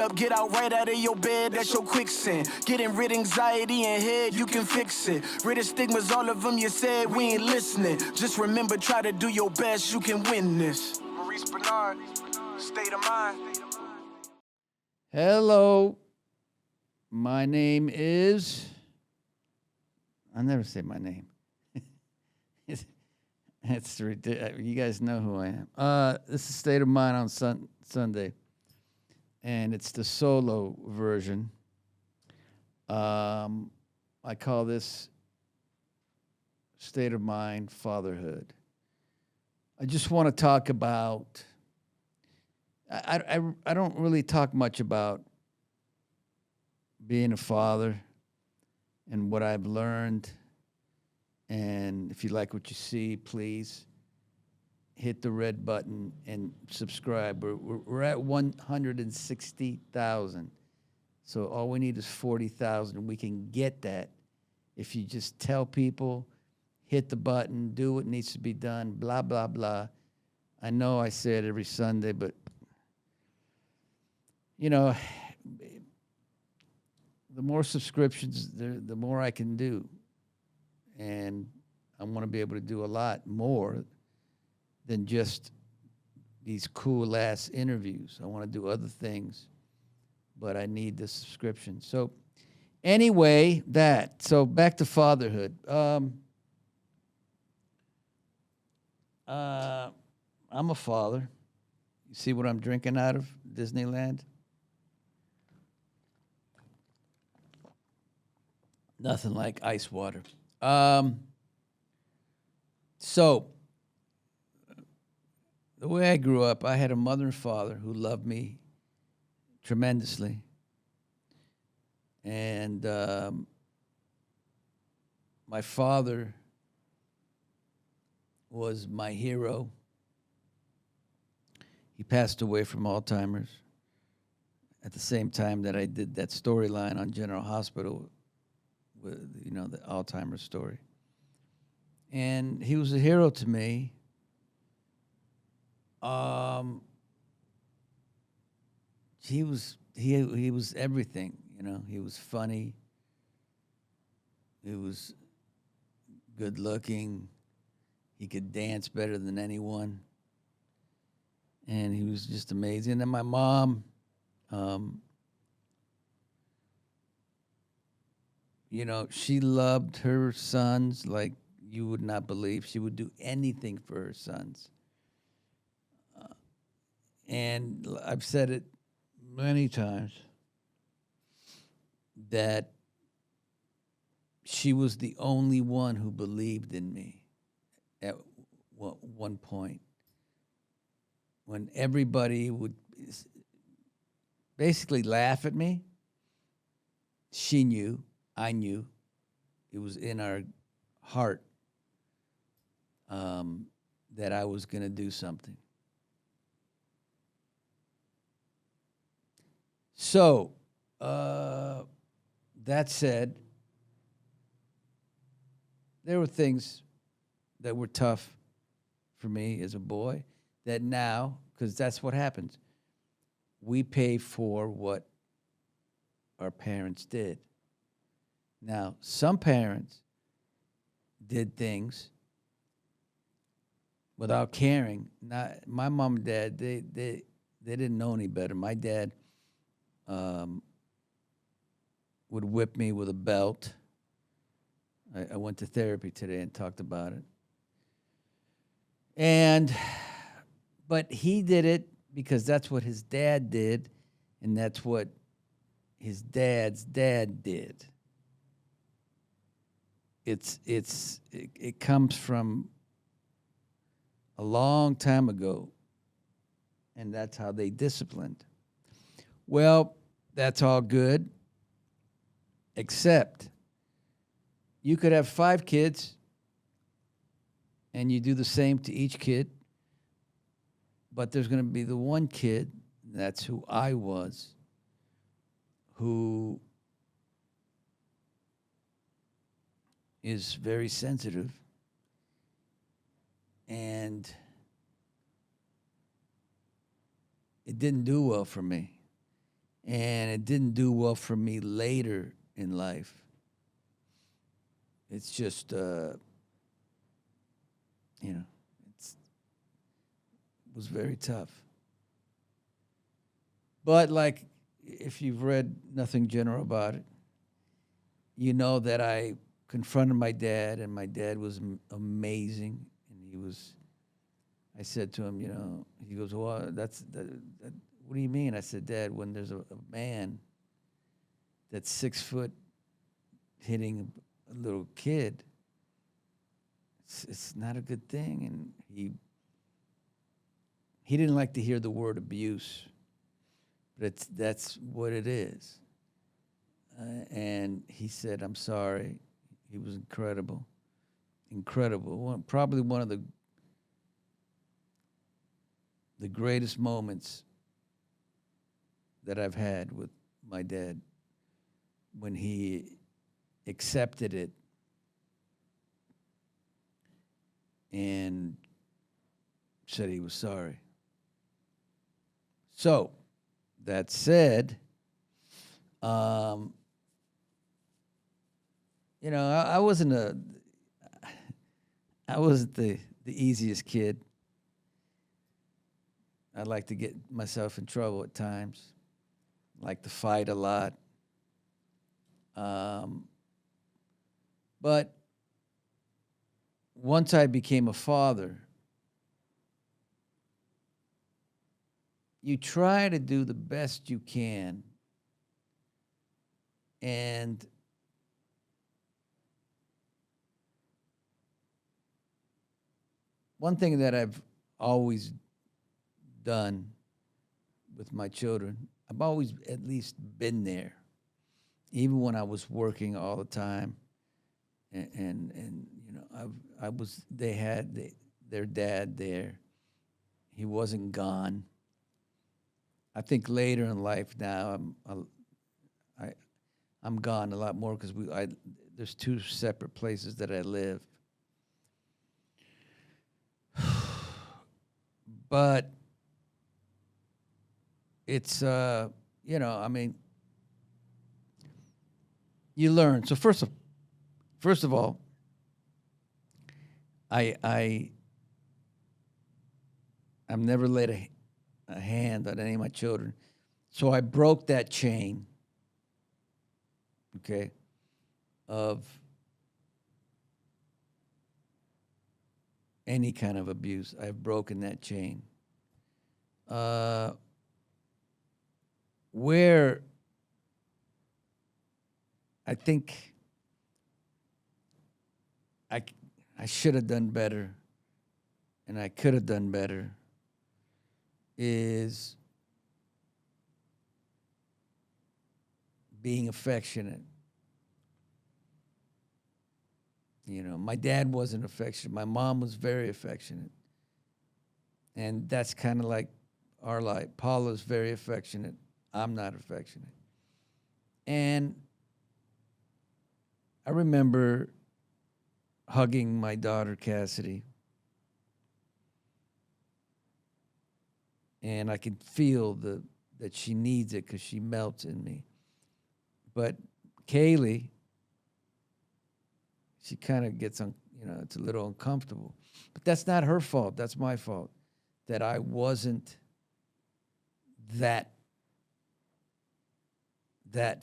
up, get out right out of your bed, that's your quicksand. Getting rid anxiety and head, you can fix it. Rid of stigmas, all of them you said, we ain't listening. Just remember, try to do your best, you can win this. Maurice Benard, State of Mind. Hello, my name is... I'll never say my name. It's ridiculous. You guys know who I am. This is State of Mind on Sunday, and it's the solo version. I call this State of Mind Fatherhood. I just want to talk about... I don't really talk much about being a father and what I've learned. And if you like what you see, please hit the red button and subscribe. We're at 160,000. So all we need is 40,000. We can get that if you just tell people, hit the button, do what needs to be done, blah, blah, blah. I know I say it every Sunday, but, you know, the more subscriptions, the more I can do. And I want to be able to do a lot more than just these cool-ass interviews. I want to do other things, but I need the subscription. So anyway, So back to fatherhood. I'm a father. You see what I'm drinking out of Disneyland? Nothing like ice water. So, the way I grew up, I had a mother and father who loved me tremendously. And my father was my hero. He passed away from Alzheimer's at the same time that I did that storyline on General Hospital with, you know, the Alzheimer's story. And he was a hero to me. He was everything, you know. He was funny. He was good looking. He could dance better than anyone. And he was just amazing. And my mom, you know, she loved her sons like you would not believe. She would do anything for her sons. And I've said it many times that she was the only one who believed in me at one point. When everybody would basically laugh at me, she knew, I knew, it was in our heart that I was going to do something. So, that said, there were things that were tough for me as a boy that now, because that's what happens, we pay for what our parents did. Now, some parents did things without caring. Not my mom and dad. They didn't know any better. My dad would whip me with a belt. I went to therapy today and talked about it. But he did it because that's what his dad did, and that's what his dad's dad did. It comes from a long time ago, and that's how they disciplined. Well, that's all good, except you could have 5 kids, and you do the same to each kid, but there's going to be the one kid, that's who I was, who is very sensitive, and it didn't do well for me. And it didn't do well for me later in life. It's just, it was very tough. But like, if you've read Nothing General about it, you know that I confronted my dad, and my dad was amazing. And I said to him, he goes, well, what do you mean? I said, Dad, when there's a man that's 6 foot hitting a little kid, it's not a good thing. And he didn't like to hear the word abuse, but that's what it is. And he said, I'm sorry. He was incredible. Incredible. Probably one of the greatest moments that I've had with my dad, when he accepted it and said he was sorry. So, that said, I wasn't the easiest kid. I like to get myself in trouble at times. Like to fight a lot. But once I became a father, you try to do the best you can. And one thing that I've always done with my children, I've always at least been there, even when I was working all the time, and they had their dad there. He wasn't gone. I think later in life now I'm gone a lot more because there's 2 separate places that I live. But it's you learn. So first of all, I've never laid a hand on any of my children. So I broke that chain, okay, of any kind of abuse. I've broken that chain. Where I think I should have done better, and I could have done better, is being affectionate. My dad wasn't affectionate. My mom was very affectionate. And that's kind of like our life. Paula's very affectionate. I'm not affectionate. And I remember hugging my daughter, Cassidy. And I can feel that she needs it because she melts in me. But Kaylee, she kind of gets it's a little uncomfortable. But that's not her fault. That's my fault. That I wasn't that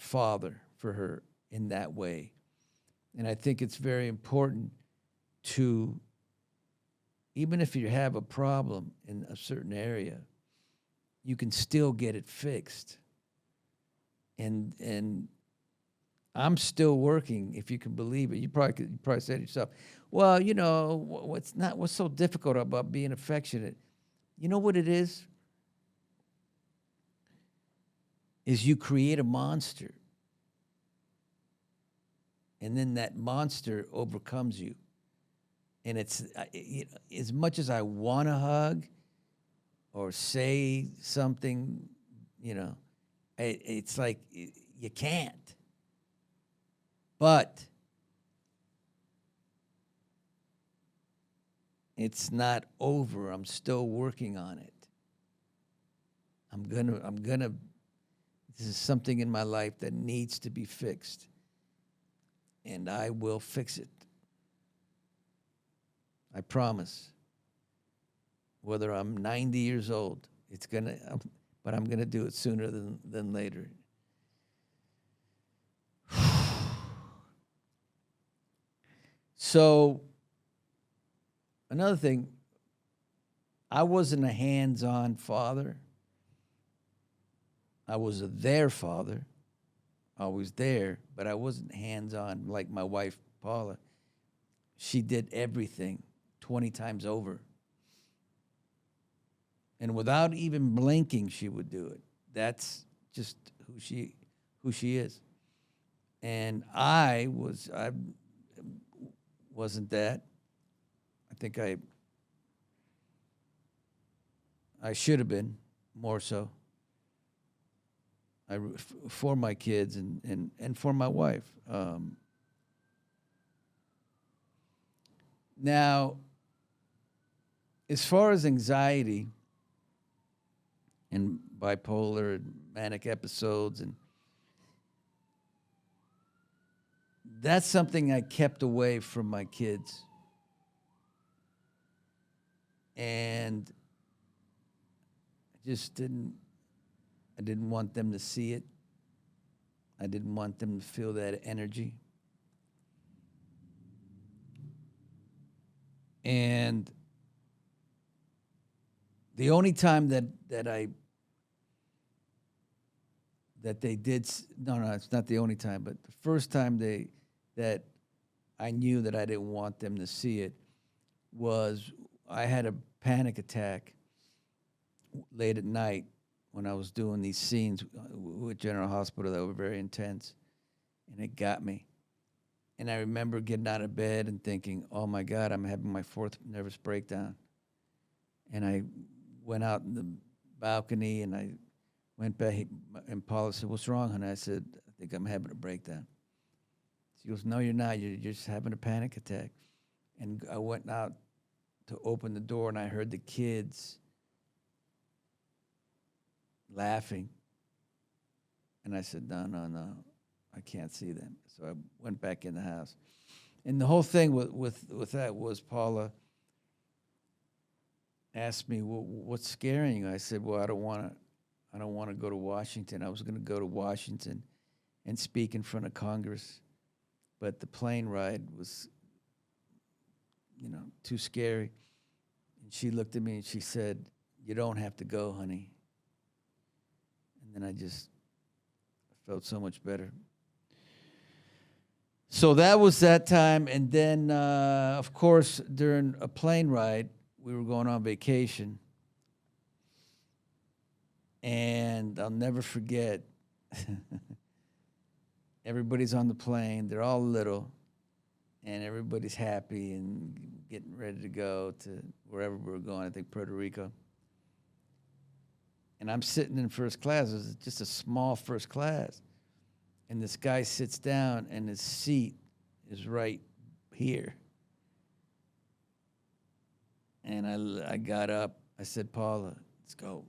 father for her in that way. And I think it's very important to, even if you have a problem in a certain area, you can still get it fixed. And I'm still working, if you can believe it. You probably say to yourself, well, what's so difficult about being affectionate? You know what it is? Is you create a monster. And then that monster overcomes you. And it's as much as I want to hug or say something, it's like you can't. But it's not over. I'm still working on it. I'm gonna This is something in my life that needs to be fixed. And I will fix it. I promise. Whether I'm 90 years old, but I'm gonna do it sooner than later. So, another thing, I wasn't a hands-on father. I was their father, always there, but I wasn't hands-on like my wife, Paula. She did everything 20 times over. And without even blinking, she would do it. That's just who she is. And I wasn't that. I think I should have been more so. For my kids and for my wife. Now, as far as anxiety and bipolar and manic episodes, and that's something I kept away from my kids. And I didn't want them to see it. I didn't want them to feel that energy. And the only time that they did, no, it's not the only time, but the first time that I knew that I didn't want them to see it was I had a panic attack late at night when I was doing these scenes with General Hospital that were very intense, and it got me. And I remember getting out of bed and thinking, oh my God, I'm having my fourth nervous breakdown. And I went out in the balcony and I went back, and Paula said, what's wrong, honey? I said, I think I'm having a breakdown. She goes, no, you're not. You're just having a panic attack. And I went out to open the door and I heard the kids laughing. And I said, no, I can't see them. So I went back in the house. And the whole thing with that was Paula asked me, well, what's scaring you? I said, well, I don't want to go to Washington. I was going to go to Washington and speak in front of Congress, but the plane ride was, too scary. And she looked at me and she said, you don't have to go, honey. And then I just felt so much better. So that was that time. And then, of course, during a plane ride, we were going on vacation. And I'll never forget, everybody's on the plane. They're all little. And everybody's happy and getting ready to go to wherever we were going, I think Puerto Rico. And I'm sitting in first class. It was just a small first class. And this guy sits down, and his seat is right here. And I got up. I said, Paula, let's go.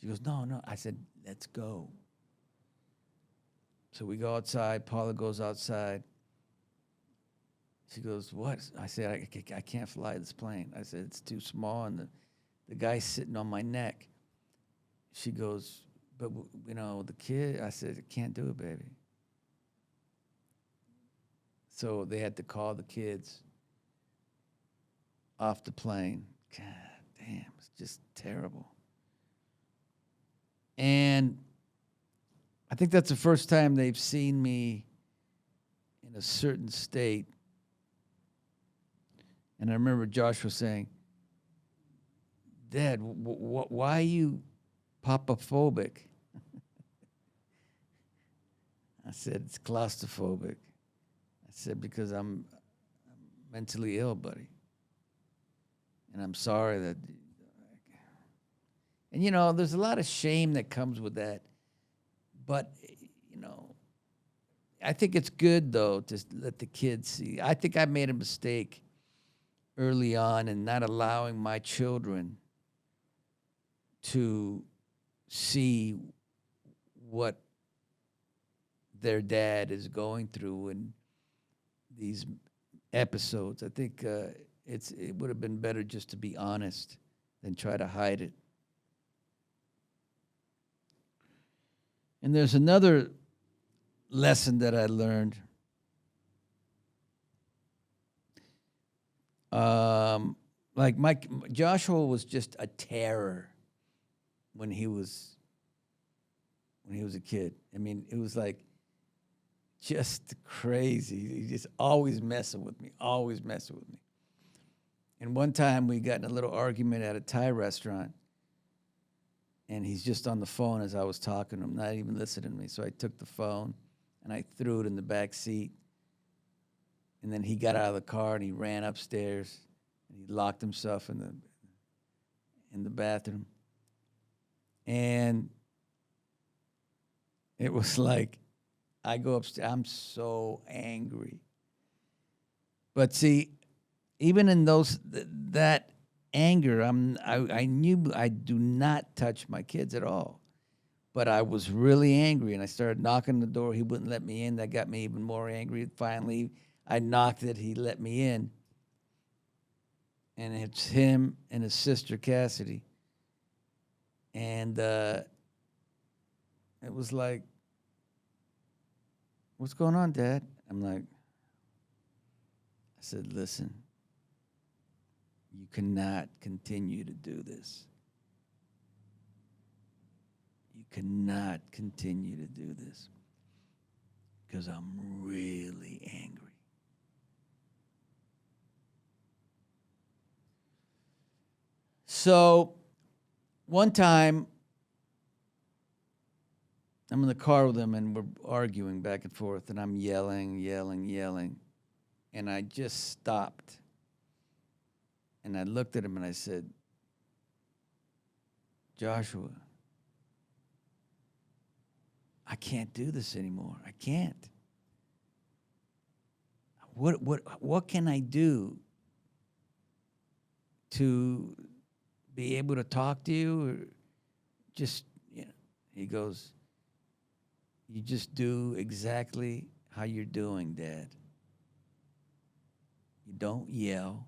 She goes, no. I said, let's go. So we go outside. Paula goes outside. She goes, what? I said, I can't fly this plane. I said, it's too small, and the guy's sitting on my neck. She goes, but, the kid, I said, I can't do it, baby. So they had to call the kids off the plane. God damn, it's just terrible. And I think that's the first time they've seen me in a certain state. And I remember Joshua saying, Dad, why are you papaphobic? I said, it's claustrophobic. I said, because I'm mentally ill, buddy. And I'm sorry that... And, there's a lot of shame that comes with that. But, I think it's good, though, to let the kids see. I think I made a mistake early on in not allowing my children to see what their dad is going through in these episodes. I think it would have been better just to be honest than try to hide it. And there's another lesson that I learned. Like Joshua was just a terror when he was a kid. I mean, it was like just crazy. He just always messing with me, always messing with me. And one time we got in a little argument at a Thai restaurant, and he's just on the phone as I was talking to him, not even listening to me. So I took the phone and I threw it in the back seat. And then he got out of the car and he ran upstairs and he locked himself in the bathroom. And it was like, I go upstairs, I'm so angry. But see, even in that anger, I knew I do not touch my kids at all. But I was really angry, and I started knocking on the door. He wouldn't let me in. That got me even more angry. Finally, I knocked it. He let me in. And it's him and his sister, Cassidy. And it was like, what's going on, Dad? I'm like, I said, listen, you cannot continue to do this. You cannot continue to do this because I'm really angry. So one time, I'm in the car with him and we're arguing back and forth, and I'm yelling. And I just stopped. And I looked at him and I said, Joshua, I can't do this anymore. I can't. What can I do to be able to talk to you? Or just, he goes, you just do exactly how you're doing, Dad. You don't yell.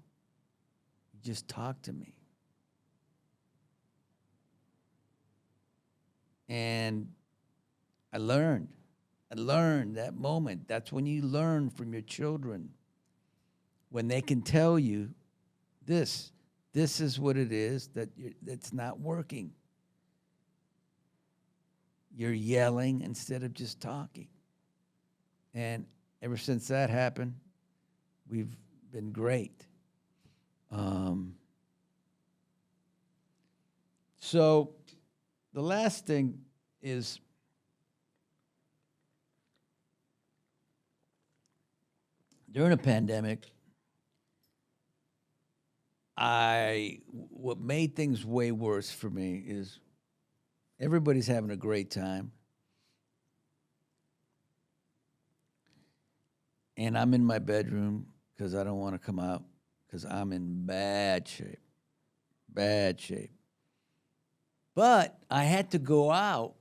You just talk to me. And I learned that moment. That's when you learn from your children. When they can tell you this is what it is that's not working. You're yelling instead of just talking. And ever since that happened, we've been great. So the last thing is, during a pandemic, what made things way worse for me is everybody's having a great time. And I'm in my bedroom because I don't want to come out because I'm in bad shape. But I had to go out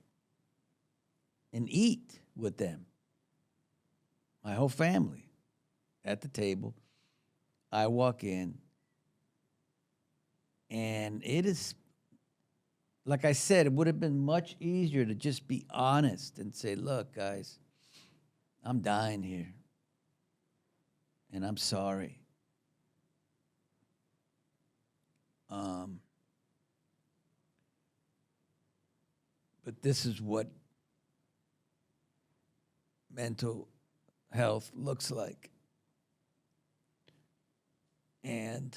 and eat with them. My whole family at the table. I walk in, and it is, like I said, it would have been much easier to just be honest and say, look, guys, I'm dying here, and I'm sorry. But this is what mental health looks like. And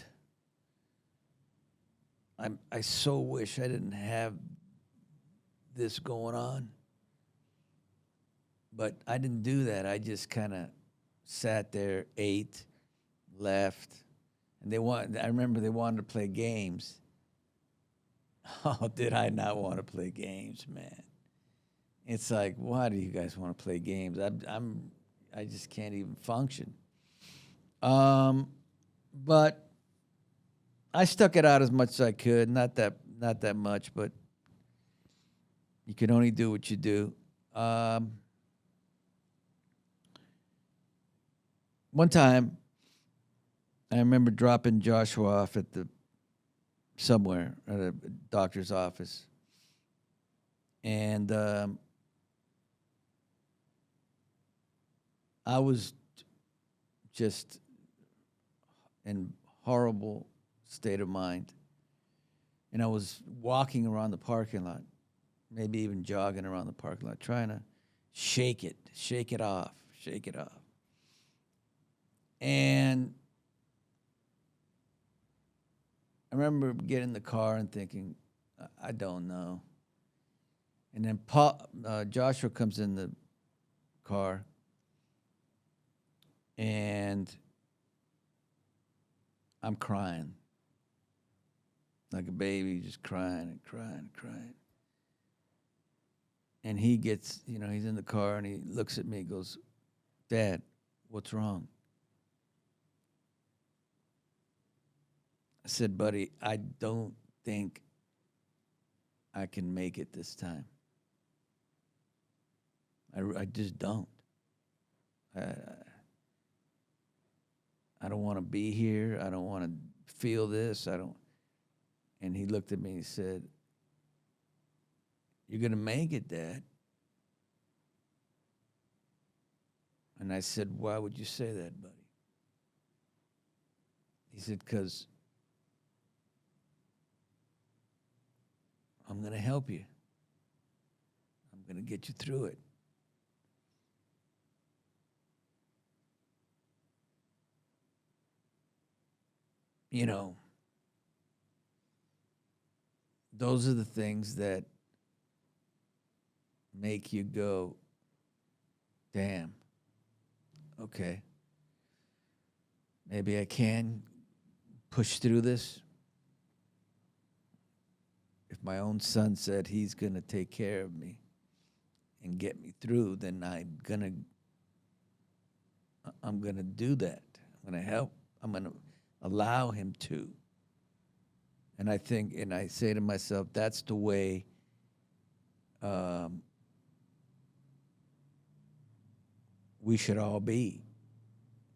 I so wish I didn't have this going on. But I didn't do that. I just kind of sat there, ate, left. And I remember they wanted to play games. Oh, did I not want to play games, man? It's like, why do you guys want to play games? I just can't even function. But I stuck it out as much as I could. Not that much, but you can only do what you do. One time, I remember dropping Joshua off at the somewhere at a doctor's office, and I was just in horrible state of mind, and I was walking around the parking lot, maybe even jogging around the parking lot, trying to shake it off. And I remember getting in the car and thinking, I don't know. And then Joshua comes in the car, and I'm crying like a baby, just crying and crying and crying. And he gets, he's in the car, and he looks at me and goes, "Dad, what's wrong?" I said, "Buddy, I don't think I can make it this time. I just don't. I don't want to be here. I don't want to feel this. I don't." And he looked at me and he said, "You're going to make it, Dad." And I said, "Why would you say that, buddy?" He said, "Because I'm going to help you. I'm going to get you through it." Those are the things that make you go, "Damn, okay, maybe I can push through this. If my own son said he's going to take care of me and get me through, then I'm going to do that. I'm going to help. I'm going to allow him to." And I think, and I say to myself, that's the way we should all be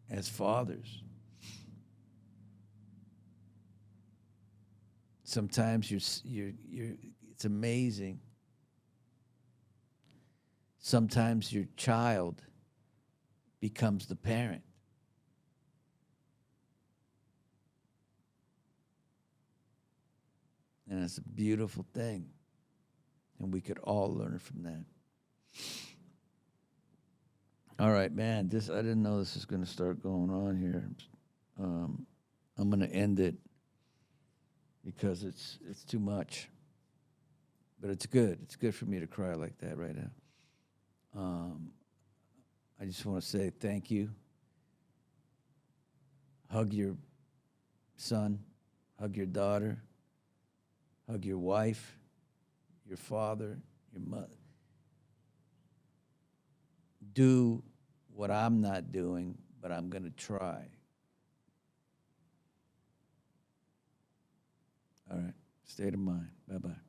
as fathers. Sometimes you're it's amazing. Sometimes your child becomes the parent. And it's a beautiful thing. And we could all learn from that. All right, man. I didn't know this was going to start going on here. I'm going to end it because it's too much. But it's good. It's good for me to cry like that right now. I just want to say thank you. Hug your son. Hug your daughter. Hug your wife, your father, your mother. Do what I'm not doing, but I'm going to try. All right. State of mind. Bye-bye.